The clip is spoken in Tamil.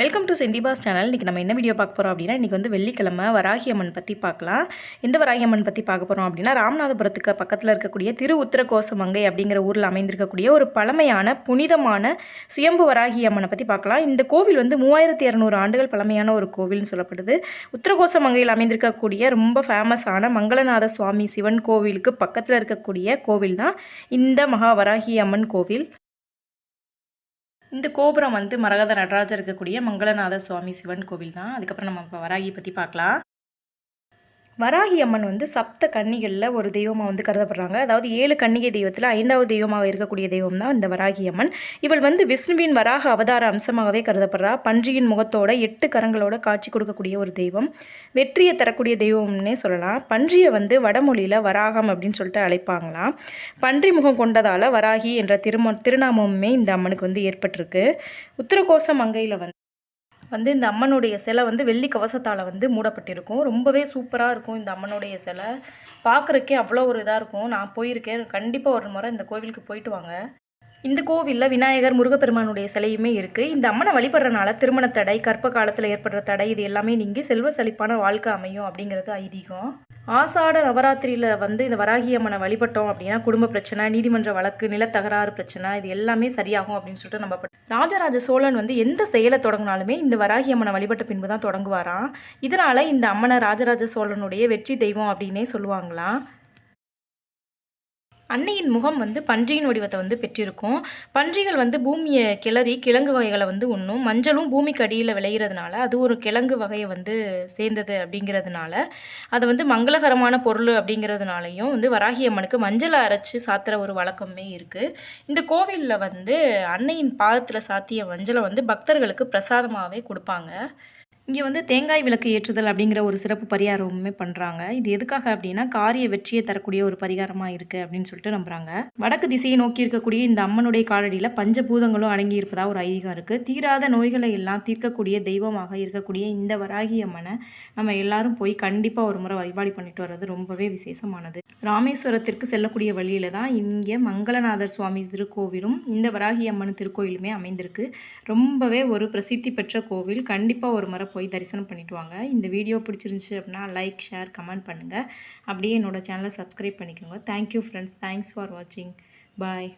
Welcome to செந்திபாஸ் channel. இன்றைக்கி நம்ம என்ன வீடியோ பார்க்க போகிறோம் அப்படின்னா, இன்றைக்கி வந்து வெள்ளிக்கிழமை வராகி அம்மன் பற்றி பார்க்கலாம். எந்த வராகி அம்மன் பற்றி பார்க்க போகிறோம் அப்படின்னா, ராமநாதபுரத்துக்கு பக்கத்தில் இருக்கக்கூடிய திரு உத்திரகோசமங்கை அப்படிங்கிற ஊரில் அமைந்திருக்கக்கூடிய ஒரு பழமையான புனிதமான சுயம்பு வராகி அம்மனை பற்றி பார்க்கலாம். இந்த கோவில் வந்து 3200 ஆண்டுகள் பழமையான ஒரு கோவில்னு சொல்லப்படுது. உத்திரகோசமங்கையில் அமைந்திருக்கக்கூடிய ரொம்ப ஃபேமஸான மங்களநாத சுவாமி சிவன் கோவிலுக்கு பக்கத்தில் இருக்கக்கூடிய கோவில் தான் இந்த மகா வராகி அம்மன் கோவில். இந்த கோபுரம் வந்து மரகத நடராஜர் இருக்கக்கூடிய மங்களநாத சுவாமி சிவன் கோவில் தான். அதுக்கப்புறம் நம்ம இப்போ வராகி பற்றி பார்க்கலாம். வராகி அம்மன் வந்து சப்த கன்னிகளில் ஒரு தெய்வமாக வந்து கருதப்படுறாங்க. அதாவது 7 கன்னிகை தெய்வத்தில் 5வது தெய்வமாக இருக்கக்கூடிய தெய்வம் தான் இந்த வராகி அம்மன். இவள் வந்து விஷ்ணுவின் வராக அவதார அம்சமாகவே கருதப்படுறா. பன்றியின் முகத்தோட 8 கரங்களோட காட்சி கொடுக்கக்கூடிய ஒரு தெய்வம், வெற்றியை தரக்கூடிய தெய்வம்னே சொல்லலாம். பன்றியை வந்து வடமொழியில் வராகம் அப்படின்னு சொல்லிட்டு அழைப்பாங்களாம். பன்றி முகம் கொண்டதால் வராகி என்ற திருநாமமுமே இந்த அம்மனுக்கு வந்து ஏற்பட்டிருக்கு. உத்திரகோச மங்கையில் வந்து இந்த அம்மனுடைய சிலை வந்து வெள்ளி கவசத்தால் வந்து மூடப்பட்டிருக்கும். ரொம்பவே சூப்பராக இருக்கும் இந்த அம்மனுடைய சிலை. பார்க்குறக்கே அவ்வளோ ஒரு இதாக இருக்கும். நான் போயிருக்கேன். கண்டிப்பாக ஒரு முறை இந்த கோவிலுக்கு போயிட்டு வாங்க. இந்த கோவிலில் விநாயகர், முருகப்பெருமானுடைய சிலையுமே இருக்குது. இந்த அம்மனை வழிபடுறனால திருமண தடை, கற்ப காலத்தில் ஏற்படுற தடை இது எல்லாமே நீங்கி செல்வ செழிப்பான வாழ்க்கை அமையும் அப்படிங்கிறது ஐதீகம். ஆசாட நவராத்திரியில் வந்து இந்த வராகி அம்மனை வழிபட்டோம் அப்படின்னா குடும்ப பிரச்சனை, நீதிமன்ற வழக்கு, நிலத்தகராறு பிரச்சனை இது எல்லாமே சரியாகும் அப்படின்னு சொல்லிட்டு நம்ம ராஜராஜ சோழன் வந்து எந்த செயலை தொடங்கினாலுமே இந்த வராகி அம்மனை வழிபட்ட பின்பு தான் தொடங்குவாராம். இதனால் இந்த அம்மனை ராஜராஜ சோழனுடைய வெற்றி தெய்வம் அப்படின்னே சொல்லுவாங்களாம். அன்னையின் முகம் வந்து பன்றியின் வடிவத்தை வந்து பெற்றிருக்கும். பன்றிகள் வந்து பூமியை கிளறி கிழங்கு வகைகளை வந்து உண்ணும். மஞ்சளும் பூமிக்கு அடியில் விளையிறதுனால அது ஒரு கிழங்கு வகையை வந்து சேர்ந்தது அப்படிங்கிறதுனால அதை வந்து மங்களகரமான பொருள் அப்படிங்கிறதுனாலையும் வந்து வராகி அம்மனுக்கு மஞ்சளை அரைச்சி சாத்துற ஒரு வழக்கமே இருக்குது. இந்த கோவிலில் வந்து அன்னையின் பாதத்தில் சாத்திய மஞ்சளை வந்து பக்தர்களுக்கு பிரசாதமாகவே கொடுப்பாங்க. இங்கே வந்து தேங்காய் விளக்கு ஏற்றுதல் அப்படிங்கிற ஒரு சிறப்பு பரிகாரமுமே பண்ணுறாங்க. இது எதுக்காக அப்படின்னா காரிய வெற்றியை தரக்கூடிய ஒரு பரிகாரமாக இருக்குது அப்படின்னு சொல்லிட்டு நம்புகிறாங்க. வடக்கு திசையை நோக்கி இருக்கக்கூடிய இந்த அம்மனுடைய காலடியில் பஞ்சபூதங்களும் அடங்கி இருப்பதாக ஒரு ஐதீகம் இருக்குது. தீராத நோய்களை எல்லாம் தீர்க்கக்கூடிய தெய்வமாக இருக்கக்கூடிய இந்த வராகி அம்மனை நம்ம எல்லாரும் போய் கண்டிப்பாக ஒரு முறை வழிபாடு பண்ணிட்டு வர்றது ரொம்பவே விசேஷமானது. ராமேஸ்வரத்திற்கு செல்லக்கூடிய வழியில் தான் இங்கே மங்களநாதர் சுவாமி திருக்கோவிலும் இந்த வராகி அம்மன் திருக்கோயிலுமே அமைந்திருக்கு. ரொம்பவே ஒரு பிரசித்தி பெற்ற கோவில். கண்டிப்பாக ஒரு முறை போய் தரிசனம் பண்ணிட்டு வாங்க. இந்த வீடியோ பிடிச்சிருந்துச்சு அப்படின்னா லைக், ஷேர், கமெண்ட் பண்ணுங்கள். அப்படியே என்னோட சேனலை சப்ஸ்கிரைப் பண்ணிக்கோங்க. Thank you friends. தேங்க்ஸ் ஃபார் வாட்சிங். பாய்.